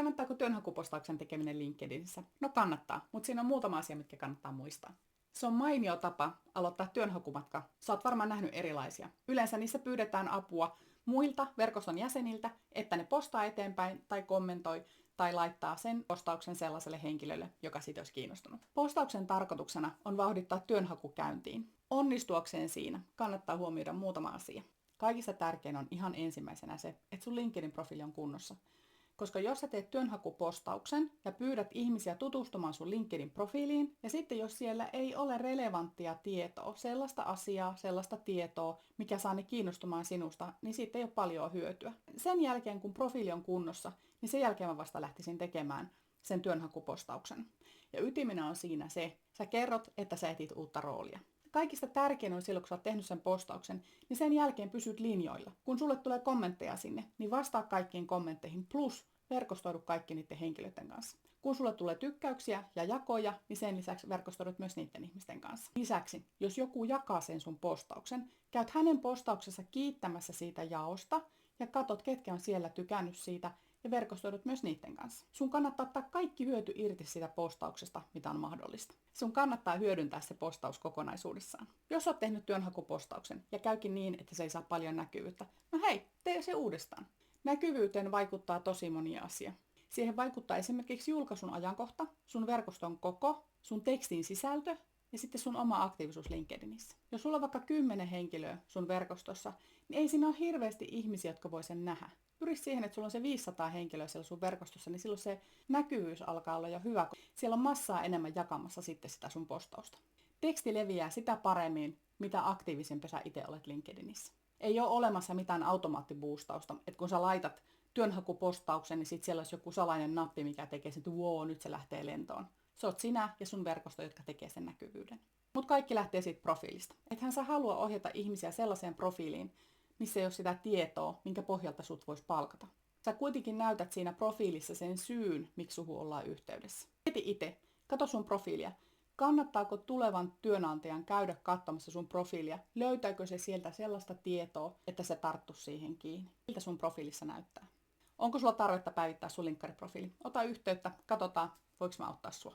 Kannattaako työnhakupostauksen tekeminen LinkedInissä? No kannattaa, mutta siinä on muutama asia, mitkä kannattaa muistaa. Se on mainio tapa aloittaa työnhakumatka. Sä oot varmaan nähnyt erilaisia. Yleensä niissä pyydetään apua muilta verkoston jäseniltä, että ne postaa eteenpäin tai kommentoi tai laittaa sen postauksen sellaiselle henkilölle, joka siitä olisi kiinnostunut. Postauksen tarkoituksena on vauhdittaa työnhakukäyntiin. Onnistuakseen siinä kannattaa huomioida muutama asia. Kaikista tärkein on ihan ensimmäisenä se, että sun LinkedIn-profiili on kunnossa. Koska jos sä teet työnhakupostauksen ja pyydät ihmisiä tutustumaan sun LinkedIn-profiiliin, ja sitten jos siellä ei ole relevanttia tietoa, sellaista asiaa, sellaista tietoa, mikä saa ne kiinnostumaan sinusta, niin siitä ei ole paljon hyötyä. Sen jälkeen, kun profiili on kunnossa, niin sen jälkeen mä vasta lähtisin tekemään sen työnhakupostauksen. Ja ytimenä on siinä se, sä kerrot, että sä etit uutta roolia. Kaikista tärkein on silloin, kun sä oot tehnyt sen postauksen, niin sen jälkeen pysyt linjoilla. Kun sulle tulee kommentteja sinne, niin vastaa kaikkiin kommentteihin plus verkostoidu kaikki niiden henkilöiden kanssa. Kun sulle tulee tykkäyksiä ja jakoja, niin sen lisäksi verkostoidut myös niiden ihmisten kanssa. Lisäksi, jos joku jakaa sen sun postauksen, käyt hänen postauksessa kiittämässä siitä jaosta ja katot, ketkä on siellä tykännyt siitä ja verkostoidut myös niiden kanssa. Sun kannattaa ottaa kaikki hyöty irti siitä postauksesta, mitä on mahdollista. Sun kannattaa hyödyntää se postaus kokonaisuudessaan. Jos oot tehnyt työnhakupostauksen ja käykin niin, että se ei saa paljon näkyvyyttä, no hei, tee se uudestaan. Näkyvyyteen vaikuttaa tosi moni asia. Siihen vaikuttaa esimerkiksi julkaisun ajankohta, sun verkoston koko, sun tekstin sisältö ja sitten sun oma aktiivisuus LinkedInissä. Jos sulla on vaikka 10 henkilöä sun verkostossa, niin ei siinä ole hirveästi ihmisiä, jotka voi sen nähdä. Pyri siihen, että sulla on se 500 henkilöä siellä sun verkostossa, niin silloin se näkyvyys alkaa olla jo hyvä, kun siellä on massaa enemmän jakamassa sitten sitä sun postausta. Teksti leviää sitä paremmin, mitä aktiivisempi sä itse olet LinkedInissä. Ei ole olemassa mitään automaattiboostausta, että kun sä laitat työnhakupostauksen, niin sitten siellä olisi joku salainen nappi, mikä tekee sen, että wow, nyt se lähtee lentoon. Se oot sinä ja sun verkosto, jotka tekee sen näkyvyyden. Mutta kaikki lähtee siitä profiilista. Ethän sä halua ohjata ihmisiä sellaiseen profiiliin, missä ei ole sitä tietoa, minkä pohjalta sut voisi palkata. Sä kuitenkin näytät siinä profiilissa sen syyn, miksi suhun ollaan yhteydessä. Mieti itse, kato sun profiilia. Kannattaako tulevan työnantajan käydä katsomassa sun profiilia? Löytääkö se sieltä sellaista tietoa, että se tarttuisi siihen kiinni? Miltä sun profiilissa näyttää? Onko sulla tarvetta päivittää sun linkkariprofiili? Ota yhteyttä, katsotaan, voiko mä auttaa sua.